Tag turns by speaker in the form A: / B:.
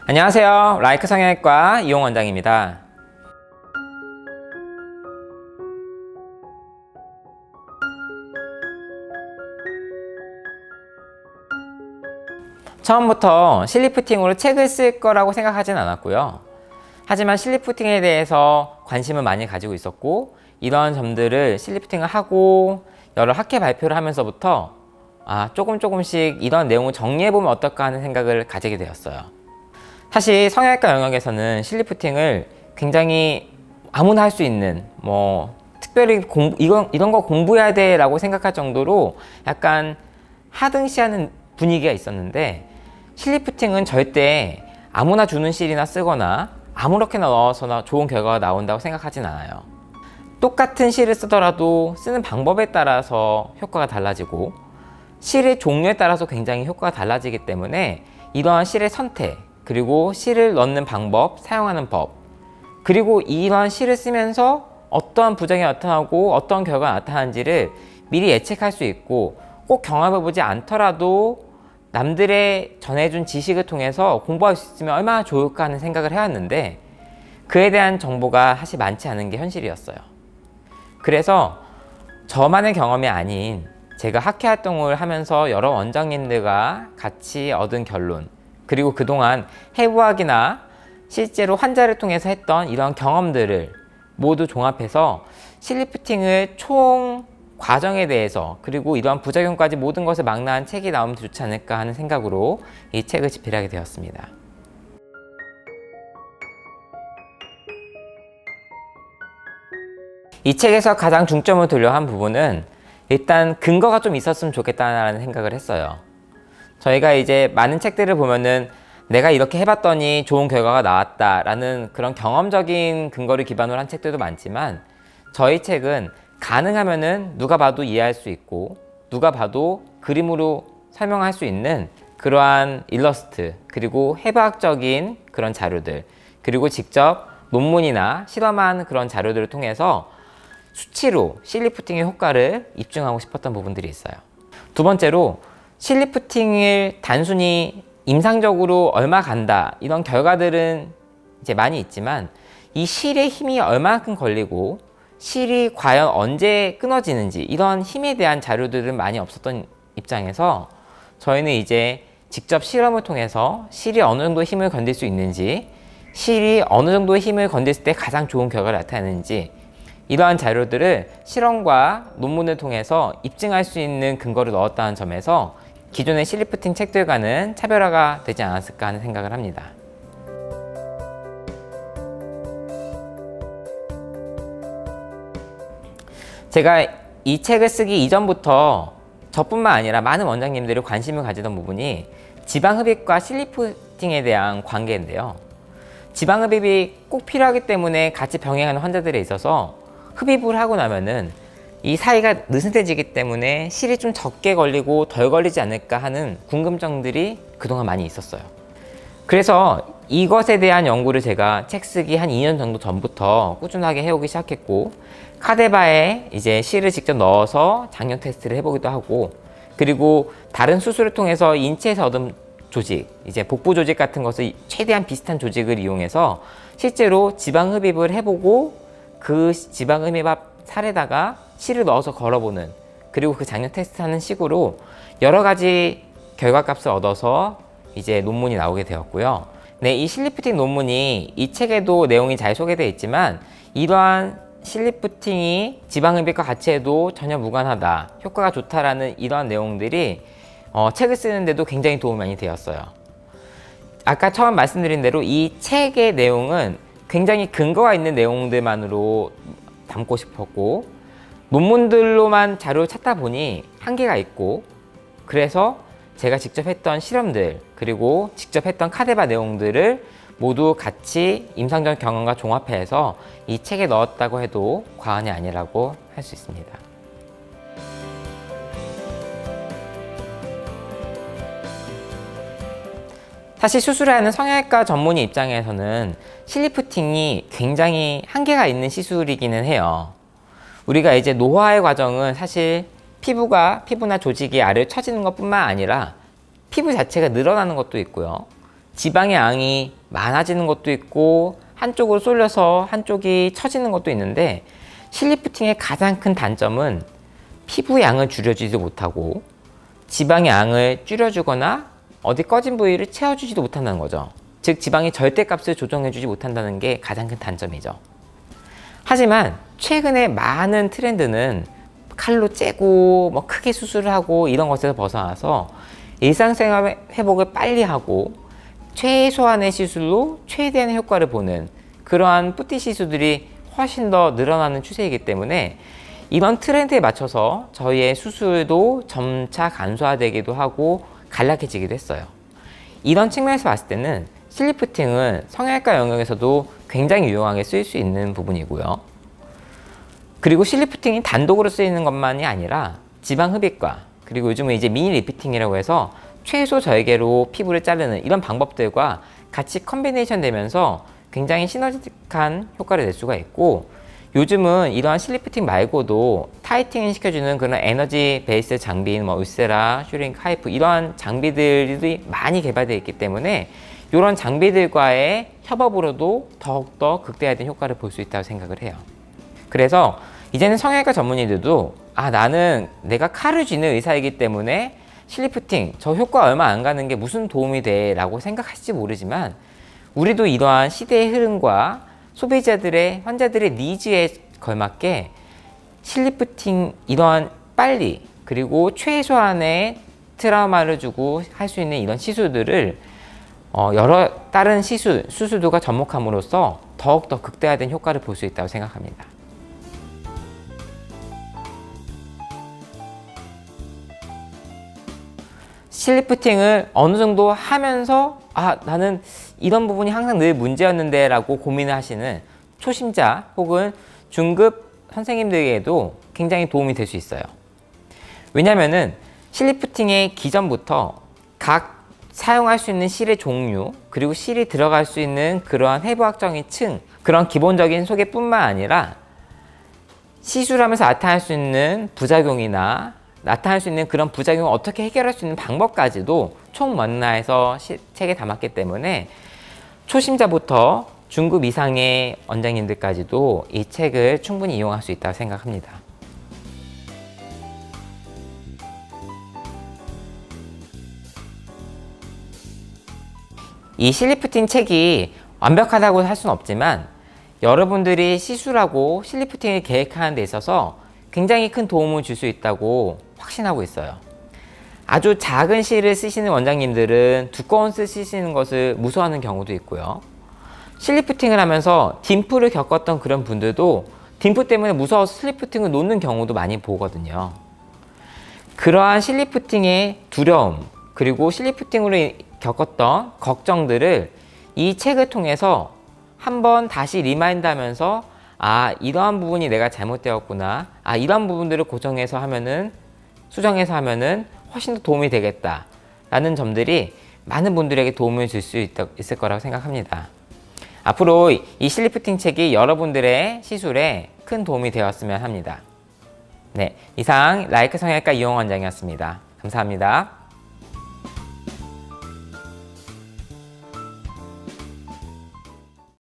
A: 안녕하세요. 라이크 성형외과 이용 원장입니다. 처음부터 실리프팅으로 책을 쓸 거라고 생각하진 않았고요. 하지만 실리프팅에 대해서 관심을 많이 가지고 있었고, 이런 점들을 실리프팅을 하고 여러 학회 발표를 하면서부터 조금씩 이런 내용을 정리해보면 어떨까 하는 생각을 가지게 되었어요. 사실 성형외과 영역에서는 실리프팅을 굉장히 아무나 할 수 있는, 특별히 이런 거 공부해야 돼 라고 생각할 정도로 약간 하등시하는 분위기가 있었는데, 실리프팅은 절대 아무나 주는 실이나 쓰거나 아무렇게나 넣어서나 좋은 결과가 나온다고 생각하진 않아요. 똑같은 실을 쓰더라도 쓰는 방법에 따라서 효과가 달라지고, 실의 종류에 따라서 굉장히 효과가 달라지기 때문에 이러한 실의 선택, 그리고 실을 넣는 방법, 사용하는 법, 그리고 이러한 실을 쓰면서 어떠한 부작용이 나타나고 어떤 결과가 나타나는지를 미리 예측할 수 있고, 꼭 경험해보지 않더라도 남들의 전해준 지식을 통해서 공부할 수 있으면 얼마나 좋을까 하는 생각을 해왔는데, 그에 대한 정보가 사실 많지 않은 게 현실이었어요. 그래서 저만의 경험이 아닌 제가 학회 활동을 하면서 여러 원장님들과 같이 얻은 결론, 그리고 그동안 해부학이나 실제로 환자를 통해서 했던 이런 경험들을 모두 종합해서 실리프팅을 총 과정에 대해서, 그리고 이러한 부작용까지 모든 것을 망라한 책이 나오면 좋지 않을까 하는 생각으로 이 책을 집필하게 되었습니다. 이 책에서 가장 중점을 두려 한 부분은 일단 근거가 좀 있었으면 좋겠다는 생각을 했어요. 저희가 이제 많은 책들을 보면은 내가 이렇게 해봤더니 좋은 결과가 나왔다라는 그런 경험적인 근거를 기반으로 한 책들도 많지만, 저희 책은 가능하면은 누가 봐도 이해할 수 있고 누가 봐도 그림으로 설명할 수 있는 그러한 일러스트, 그리고 해부학적인 그런 자료들, 그리고 직접 논문이나 실험한 그런 자료들을 통해서 수치로 실리프팅의 효과를 입증하고 싶었던 부분들이 있어요. 두 번째로, 실리프팅을 단순히 임상적으로 얼마 간다 이런 결과들은 이제 많이 있지만, 이 실의 힘이 얼마만큼 걸리고 실이 과연 언제 끊어지는지 이런 힘에 대한 자료들은 많이 없었던 입장에서, 저희는 이제 직접 실험을 통해서 실이 어느 정도 힘을 건들 수 있는지, 실이 어느 정도 힘을 건드렸을 때 가장 좋은 결과를 나타내는지, 이러한 자료들을 실험과 논문을 통해서 입증할 수 있는 근거를 넣었다는 점에서 기존의 실리프팅 책들과는 차별화가 되지 않았을까 하는 생각을 합니다. 제가 이 책을 쓰기 이전부터 저뿐만 아니라 많은 원장님들이 관심을 가지던 부분이 지방흡입과 실리프팅에 대한 관계인데요. 지방흡입이 꼭 필요하기 때문에 같이 병행하는 환자들에 있어서 흡입을 하고 나면은 이 사이가 느슨해지기 때문에 실이 좀 적게 걸리고 덜 걸리지 않을까 하는 궁금증들이 그동안 많이 있었어요. 그래서 이것에 대한 연구를 제가 책 쓰기 한 2년 정도 전부터 꾸준하게 해오기 시작했고, 카데바에 이제 실을 직접 넣어서 장력 테스트를 해보기도 하고, 그리고 다른 수술을 통해서 인체에서 얻은 조직, 이제 복부 조직 같은 것을 최대한 비슷한 조직을 이용해서 실제로 지방 흡입을 해보고, 그 지방 흡입 살에다가 실을 넣어서 걸어보는, 그리고 그 장력 테스트하는 식으로 여러 가지 결과값을 얻어서 이제 논문이 나오게 되었고요. 네, 이 실리프팅 논문이 이 책에도 내용이 잘 소개되어 있지만, 이러한 실리프팅이 지방흡입과 같이 해도 전혀 무관하다, 효과가 좋다라는 이러한 내용들이 책을 쓰는데도 굉장히 도움이 많이 되었어요. 아까 처음 말씀드린 대로 이 책의 내용은 굉장히 근거가 있는 내용들만으로 담고 싶었고, 논문들로만 자료를 찾다 보니 한계가 있고, 그래서 제가 직접 했던 실험들, 그리고 직접 했던 카데바 내용들을 모두 같이 임상적 경험과 종합해서 이 책에 넣었다고 해도 과언이 아니라고 할 수 있습니다. 사실 수술을 하는 성형외과 전문의 입장에서는 실리프팅이 굉장히 한계가 있는 시술이기는 해요. 우리가 이제 노화의 과정은 사실 피부나 조직이 알을 쳐지는 것뿐만 아니라 피부 자체가 늘어나는 것도 있고요. 지방의 양이 많아지는 것도 있고 한쪽으로 쏠려서 한쪽이 처지는 것도 있는데, 실리프팅의 가장 큰 단점은 피부 양을 줄여주지도 못하고 지방의 양을 줄여주거나 어디 꺼진 부위를 채워주지도 못한다는 거죠. 즉 지방의 절대값을 조정해주지 못한다는 게 가장 큰 단점이죠. 하지만 최근에 많은 트렌드는 칼로 째고 뭐 크게 수술을 하고 이런 것에서 벗어나서 일상생활 회복을 빨리 하고 최소한의 시술로 최대한의 효과를 보는 그러한 뿌띠 시술들이 훨씬 더 늘어나는 추세이기 때문에 이런 트렌드에 맞춰서 저희의 수술도 점차 간소화되기도 하고 간략해지기도 했어요. 이런 측면에서 봤을 때는 실리프팅은 성형외과 영역에서도 굉장히 유용하게 쓰일 수 있는 부분이고요. 그리고 실리프팅이 단독으로 쓰이는 것만이 아니라 지방 흡입과, 그리고 요즘은 이제 미니 리프팅이라고 해서 최소 절개로 피부를 자르는 이런 방법들과 같이 컨비네이션 되면서 굉장히 시너지틱한 효과를 낼 수가 있고, 요즘은 이러한 실리프팅 말고도 타이팅을 시켜주는 그런 에너지 베이스 장비인 뭐 울세라, 슈링크, 하이프 이러한 장비들이 많이 개발되어 있기 때문에 이런 장비들과의 협업으로도 더욱더 극대화된 효과를 볼 수 있다고 생각을 해요. 그래서 이제는 성형외과 전문의들도 나는 내가 칼을 쥐는 의사이기 때문에 실리프팅 저 효과 얼마 안 가는 게 무슨 도움이 돼 라고 생각하실지 모르지만, 우리도 이러한 시대의 흐름과 소비자들의, 환자들의 니즈에 걸맞게 실리프팅 이러한 빨리 그리고 최소한의 트라우마를 주고 할 수 있는 이런 시술들을 여러 다른 수술들과 접목함으로써 더욱더 극대화된 효과를 볼 수 있다고 생각합니다. 실리프팅을 어느 정도 하면서 나는 이런 부분이 항상 늘 문제였는데 라고 고민을 하시는 초심자 혹은 중급 선생님들에게도 굉장히 도움이 될 수 있어요. 왜냐면은 실리프팅의 기전부터 각 사용할 수 있는 실의 종류, 그리고 실이 들어갈 수 있는 그러한 해부학적인 층, 그런 기본적인 소개뿐만 아니라 시술하면서 나타날 수 있는 부작용이나 나타날 수 있는 그런 부작용을 어떻게 해결할 수 있는 방법까지도 총원나해서 책에 담았기 때문에 초심자부터 중급 이상의 원장님들까지도 이 책을 충분히 이용할 수 있다고 생각합니다. 이 실리프팅 책이 완벽하다고 할 수는 없지만 여러분들이 시술하고 실리프팅을 계획하는 데 있어서 굉장히 큰 도움을 줄 수 있다고 확신하고 있어요. 아주 작은 실을 쓰시는 원장님들은 두꺼운 실 쓰시는 것을 무서워하는 경우도 있고요. 실리프팅을 하면서 딤플을 겪었던 그런 분들도 딤플 때문에 무서워서 실리프팅을 놓는 경우도 많이 보거든요. 그러한 실리프팅의 두려움, 그리고 실리프팅으로 겪었던 걱정들을 이 책을 통해서 한번 다시 리마인드 하면서 이러한 부분이 내가 잘못되었구나, 이러한 부분들을 고정해서 하면은, 수정해서 하면은 훨씬 더 도움이 되겠다 라는 점들이 많은 분들에게 도움을 줄 수 있을 거라고 생각합니다. 앞으로 이 실리프팅 책이 여러분들의 시술에 큰 도움이 되었으면 합니다. 네, 이상 라이크 성형외과 이용원 원장이었습니다. 감사합니다.